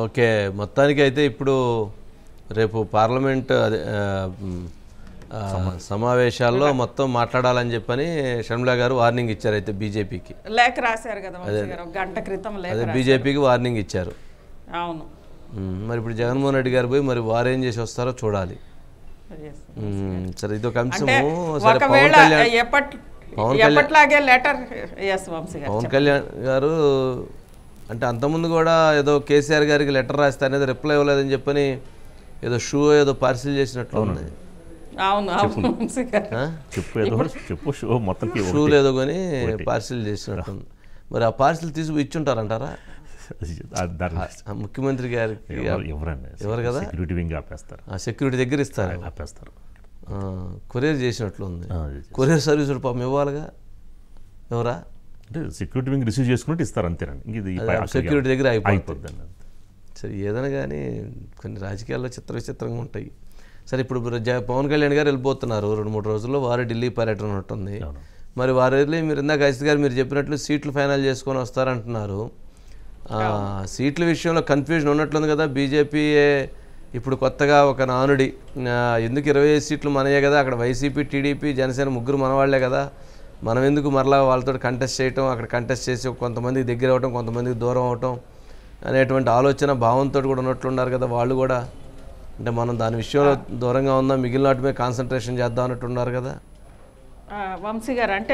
Okay, మొత్తానికి అయితే ఇప్పుడు రేపు పార్లమెంట్ అదే సమావేశాల్లో మొత్తం మాట్లాడాలని చెప్పని షర్మిల గారు వార్నింగ్ ఇచ్చారు. అయితే బీజేపీకి లేఖ రాశారు కదా ఒక గంట క్రితం లేఖ రాశారు. బీజేపీకి వార్నింగ్ ఇచ్చారు. అవును, మరి ఇప్పుడు జగన్మోహన్ రెడ్డి గారు పోయి మరి వారు ఏం చేసి వస్తారో చూడాలి. సరే, ఇది ఒక అంశము. ఒకవేళ ఎప్పట్లాగే లెటర్ పవన్ కళ్యాణ్ గారు అంటే అంతకుముందు కూడా ఏదో కేసీఆర్ గారికి లెటర్ రాస్తే అనేది రిప్లై ఇవ్వలేదని చెప్పని ఏదో షూ ఏదో పార్సిల్ చేసినట్లు ఉంది. షూ లేదో కానీ పార్సిల్ చేసినట్టు. మరి ఆ పార్సిల్ తీసుకు ఇచ్చుంటారంటారా ముఖ్యమంత్రి గారికి? ఎవరు కదా, సెక్యూరిటీ దగ్గర ఇస్తారు, ఆపేస్తారు. కొరియర్ చేసినట్లు ఉంది. కొరియర్ సర్వీస్ పాపం ఇవ్వాలిగా. ఎవరా అంటే సెక్యూరిటీ వింగ్ రిసీవ్ చేసుకుంటే ఇస్తారు అంతేనండి. సెక్యూరిటీ దగ్గర అయిపోతుంది. సరే, ఏదైనా కానీ కొన్ని రాజకీయాల్లో విచిత్రంగా ఉంటాయి. సరే, ఇప్పుడు పవన్ కళ్యాణ్ గారు వెళ్ళిపోతున్నారు 2-3 రోజుల్లో. వారు ఢిల్లీ పర్యటన ఉంటుంది. మరి వారు వెళ్ళి మీరు ఇందాక అజిత్ గారు మీరు చెప్పినట్లు సీట్లు ఫైనల్ చేసుకొని వస్తారంటున్నారు. సీట్ల విషయంలో కన్ఫ్యూజన్ ఉన్నట్లుంది కదా. బీజేపీయే ఇప్పుడు కొత్తగా ఒక నానుడి, ఎందుకు 25 సీట్లు మనయే కదా, అక్కడ వైసీపీ, టీడీపీ, జనసేన ముగ్గురు మనవాళ్లే కదా, మనం ఎందుకు మరలా వాళ్ళతో కంటెస్ట్ చేయటం, అక్కడ కంటెస్ట్ చేసి కొంతమందికి దగ్గర అవ్వటం, కొంతమందికి దూరం అవటం అనేటువంటి ఆలోచన భావంతో కూడా ఉన్నట్లున్నారు కదా వాళ్ళు కూడా. అంటే మనం దాని విషయంలో దూరంగా ఉందాం, మిగిలిన వాటి మీద కాన్సన్ట్రేషన్ చేద్దాం అన్నట్టు ఉన్నారు కదా వంశీ గారు. అంటే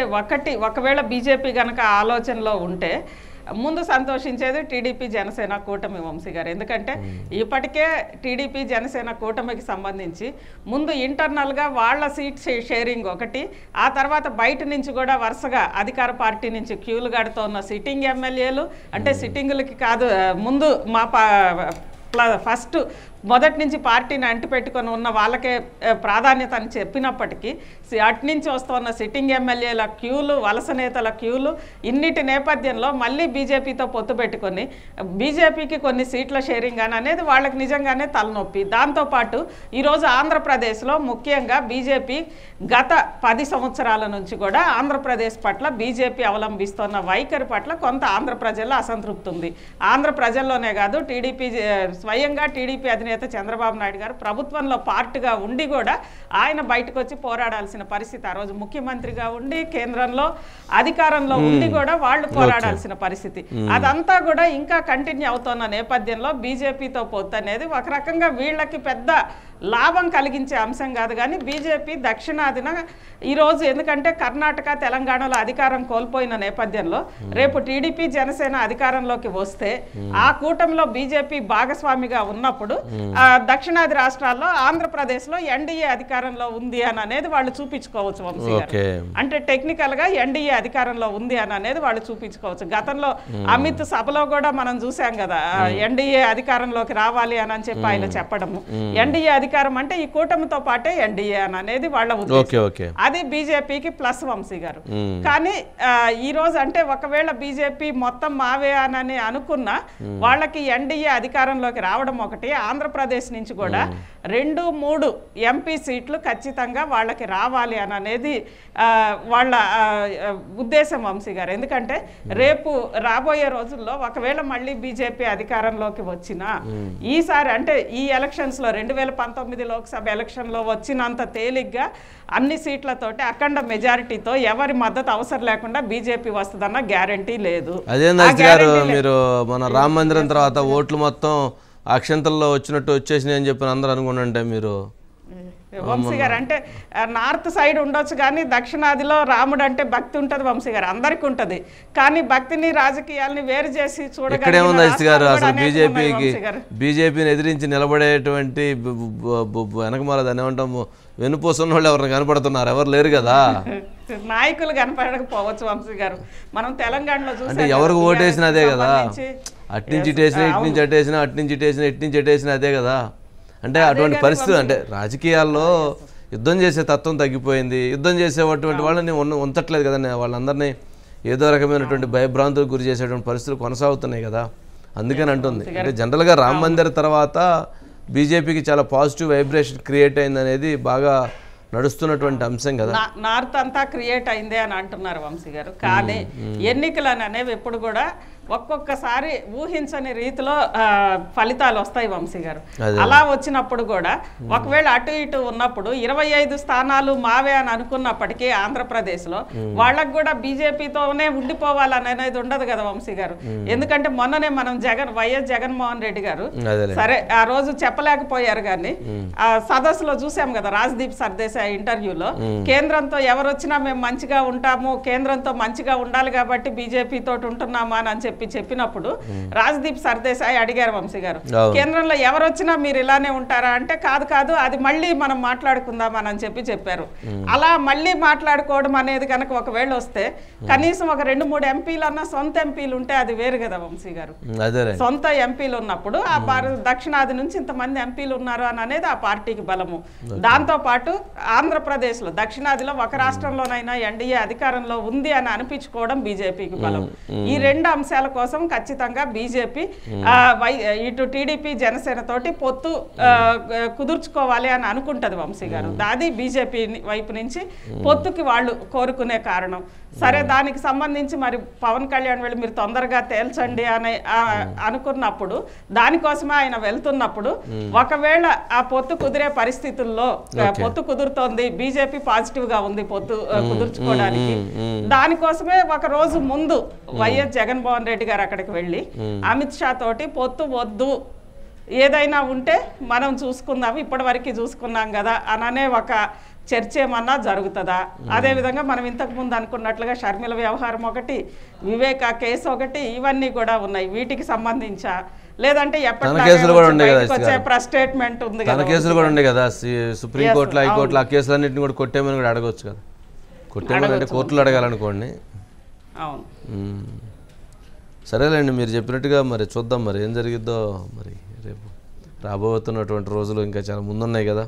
ఒకవేళ బీజేపీ కనుక ఆలోచనలో ఉంటే ముందు సంతోషించేది టీడీపీ జనసేన కూటమి వంశీ గారు. ఎందుకంటే ఇప్పటికే టీడీపీ జనసేన కూటమికి సంబంధించి ముందు ఇంటర్నల్గా వాళ్ళ సీట్ షేరింగ్ ఒకటి, ఆ తర్వాత బయట నుంచి కూడా వరుసగా అధికార పార్టీ నుంచి క్యూలు కడుతున్న సిట్టింగ్ ఎమ్మెల్యేలు, అంటే సిట్టింగులకి కాదు, ముందు మా ఫస్ట్ మొదటి నుంచి పార్టీని అంటిపెట్టుకొని ఉన్న వాళ్ళకే ప్రాధాన్యత అని చెప్పినప్పటికీ అటు నుంచి వస్తున్న సిట్టింగ్ ఎమ్మెల్యేల క్యూలు, వలస నేతల క్యూలు, ఇన్నిటి నేపథ్యంలో మళ్ళీ బీజేపీతో పొత్తు పెట్టుకొని బీజేపీకి కొన్ని సీట్ల షేరింగ్ అని అనేది వాళ్ళకి నిజంగానే తలనొప్పి. దాంతోపాటు ఈరోజు ఆంధ్రప్రదేశ్లో ముఖ్యంగా బీజేపీ గత 10 సంవత్సరాల నుంచి కూడా ఆంధ్రప్రదేశ్ పట్ల బీజేపీ అవలంబిస్తున్న వైఖరి పట్ల కొంత ఆంధ్ర ప్రజల్లో అసంతృప్తి ఉంది. ఆంధ్ర ప్రజల్లోనే కాదు, స్వయంగా టీడీపీ అధినేత చంద్రబాబు నాయుడు గారు ప్రభుత్వంలో పార్ట్గా ఉండి కూడా ఆయన బయటకు వచ్చి పోరాడాల్సిన పరిస్థితి, ఆ రోజు ముఖ్యమంత్రిగా ఉండి కేంద్రంలో అధికారంలో ఉండి కూడా వాళ్ళు పోరాడాల్సిన పరిస్థితి, అదంతా కూడా ఇంకా కంటిన్యూ అవుతున్న నేపథ్యంలో బీజేపీతో పొత్తు అనేది ఒక రకంగా వీళ్ళకి పెద్ద లాభం కలిగించే అంశం కాదు. కానీ బీజేపీ దక్షిణాదిన ఈరోజు ఎందుకంటే కర్ణాటక, తెలంగాణలో అధికారం కోల్పోయిన నేపథ్యంలో రేపు టీడీపీ జనసేన అధికారంలోకి వస్తే ఆ కూటమిలో బీజేపీ భాగస్వామిగా ఉన్నప్పుడు దక్షిణాది రాష్ట్రాల్లో ఆంధ్రప్రదేశ్లో ఎన్డీఏ అధికారంలో ఉంది అని అనేది వాళ్ళు చూపించుకోవచ్చు వంశీ గారు. అంటే టెక్నికల్ గా ఎన్డీఏ అధికారంలో ఉంది అని అనేది వాళ్ళు చూపించుకోవచ్చు. గతంలో అమిత్ సభలో కూడా మనం చూసాం కదా, ఎన్డీఏ అధికారంలోకి రావాలి అని చెప్పి ఆయన చెప్పడము. ఎన్డీఏ అధికారం అంటే ఈ కూటమితో పాటే ఎన్డీఏ అని అనేది వాళ్ళ ఉద్దేశం. అది బీజేపీకి ప్లస్ వంశీ గారు. కానీ ఈ రోజు అంటే ఒకవేళ బీజేపీ మొత్తం మావే అని అనుకున్నా వాళ్ళకి ఎన్డీఏ అధికారంలోకి రావడం ఒకటి, ఆంధ్రప్రదేశ్ నుంచి కూడా 2-3 ఎంపీ సీట్లు ఖచ్చితంగా వాళ్ళకి రావాలి అని అనేది వాళ్ళ ఉద్దేశం వంశీ గారు. ఎందుకంటే రేపు రాబోయే రోజుల్లో ఒకవేళ మళ్ళీ బీజేపీ అధికారంలోకి వచ్చినా ఈసారి అంటే ఈ ఎలక్షన్స్లో 2019 లోక్సభ ఎలక్షన్లో వచ్చినంత తేలిగ్గా అన్ని సీట్లతోటి అఖండ మెజారిటీతో ఎవరి మద్దతు అవసరం లేకుండా బీజేపీ వస్తుందన్న గ్యారంటీ లేదు. మీరు మన రామ మందిరం తర్వాత ఓట్లు మొత్తం అక్షంతల్లో వచ్చినట్టు వచ్చేసినాయి అని చెప్పి అందరూ అనుకుంటుంటే మీరు వంశీ గారు అంటే నార్త్ సైడ్ ఉండొచ్చు కానీ దక్షిణాదిలో రాముడు అంటే భక్తి ఉంటుంది వంశీ గారు, అందరికి ఉంటుంది. కానీ భక్తిని రాజకీయాలని వేరు చేసి చూడగలిగే అసలు బీజేపీని ఎదిరించి నిలబడేటువంటి వెనకమాల దాన్ని ఏమంటాము వెనుపోసున్న వాళ్ళు ఎవరిని కనపడుతున్నారు? ఎవరు లేరు కదా, నాయకులు కనపడకపోవచ్చు వంశీ గారు. మనం తెలంగాణలో చూసి అంటే ఎవరికి ఓటేసినా అదే కదా, అట్నుంచి ఇటేసినా ఇట్నుంచి అటేసినా అట్నుంచి ఇటేసినా ఇట్నుంచి అటేసినా అదే కదా. అంటే అటువంటి పరిస్థితి అంటే రాజకీయాల్లో యుద్ధం చేసే తత్వం తగ్గిపోయింది. యుద్ధం చేసేటువంటి వాళ్ళని ఉంచట్లేదు కదండి, వాళ్ళందరినీ ఏదో రకమైనటువంటి భయభ్రాంతులకు గురి చేసేటువంటి పరిస్థితులు కొనసాగుతున్నాయి కదా. అందుకని అంటుంది అంటే జనరల్గా రామ మందిర్ తర్వాత బీజేపీకి చాలా పాజిటివ్ వైబ్రేషన్ క్రియేట్ అయింది అనేది బాగా నడుస్తున్నటువంటి అంశం కదా. నార్త్ అంతా క్రియేట్ అయిందే అని అంటున్నారు వంశీ గారు. కానీ ఎన్నికలు అనేవి ఎప్పుడు కూడా ఒక్కొక్కసారి ఊహించని రీతిలో ఫలితాలు వస్తాయి వంశీ గారు. అలా వచ్చినప్పుడు కూడా ఒకవేళ అటు ఇటు ఉన్నప్పుడు 25 స్థానాలు మావే అని అనుకున్నప్పటికీ ఆంధ్రప్రదేశ్లో వాళ్ళకు కూడా బీజేపీతోనే ఉండిపోవాలనేది ఉండదు కదా వంశీ గారు. ఎందుకంటే మొన్ననే మనం వైఎస్ జగన్మోహన్ రెడ్డి గారు సరే ఆ రోజు చెప్పలేకపోయారు కానీ ఆ సదస్సులో చూసాం కదా రాజ్దీప్ సర్దేశాయ్ ఇంటర్వ్యూలో, కేంద్రంతో ఎవరు వచ్చినా మేము మంచిగా ఉంటాము, కేంద్రంతో మంచిగా ఉండాలి కాబట్టి బీజేపీ తోటి ఉంటున్నామా అని చెప్పినప్పుడు రాజ్దీప్ సర్దేశాయ్ అడిగారు వంశీ గారు, కేంద్రంలో ఎవరు వచ్చినా మీరు ఇలానే ఉంటారా అంటే కాదు అది మళ్ళీ మనం మాట్లాడుకుందామని చెప్పారు. అలా మళ్ళీ మాట్లాడుకోవడం అనేది కనుక ఒకవేళ వస్తే కనీసం ఒక 2-3 ఎంపీలు అన్న సొంత ఎంపీలు ఉంటే అది వేరు కదా వంశీ గారు. సొంత ఎంపీలు ఉన్నప్పుడు ఆ దక్షిణాది నుంచి ఇంతమంది ఎంపీలు ఉన్నారు అని అనేది ఆ పార్టీకి బలము. దాంతో పాటు ఆంధ్రప్రదేశ్ లో దక్షిణాదిలో ఒక రాష్ట్రంలోనైనా ఎన్డీఏ అధికారంలో ఉంది అని అనిపించుకోవడం బీజేపీకి బలం. ఈ 2 అంశాల కోసం ఖచ్చితంగా బీజేపీ ఇటు టీడీపీ జనసేన తోటి పొత్తు కుదుర్చుకోవాలి అని అనుకుంటది వంశీ గారు. అది బీజేపీ వైపు నుంచి పొత్తుకి వాళ్ళు కోరుకునే కారణం. సరే దానికి సంబంధించి మరి పవన్ కళ్యాణ్ వెళ్ళి మీరు తొందరగా తేల్చండి అని అనుకున్నప్పుడు దానికోసమే ఆయన వెళ్తున్నప్పుడు ఒకవేళ ఆ పొత్తు కుదిరే పరిస్థితుల్లో పొత్తు కుదురుతోంది, బీజేపీ పాజిటివ్ గా ఉంది పొత్తు కుదుర్చుకోవడానికి, దానికోసమే ఒక రోజు ముందు వైఎస్ జగన్మోహన్ రెడ్డి గారు అక్కడికి వెళ్ళి అమిత్ షా తోటి పొత్తు వద్దు, ఏదైనా ఉంటే మనం చూసుకుందాము, ఇప్పటి వరకు చూసుకున్నాం కదా అననే ఒక చర్చ ఏమన్నా జరుగుతుందా? అదేవిధంగా మనం ఇంతకు ముందు అనుకున్నట్లుగా షర్మిల వ్యవహారం ఒకటి, వివేక కేసు ఒకటి, ఇవన్నీ కూడా ఉన్నాయి. వీటికి సంబంధించా లేదంటే ఎప్పటికీ స్టేట్మెంట్ ఉంది కదా, కేసులు కూడా ఉండే కదా సుప్రీంకోర్టులో హైకోర్టులో, ఆ కేసులన్నింటినీ కూడా కొట్టేమని కూడా అడగవచ్చు కదా. కొట్టేమని అంటే కోర్టులో అడగాలనుకోండి. అవును, సరేలేండి మీరు చెప్పినట్టుగా మరి చూద్దాం మరి ఏం జరిగిద్దో. మరి రేపు రాబోతున్నటువంటి రోజులు ఇంకా చాలా ముందున్నాయి కదా.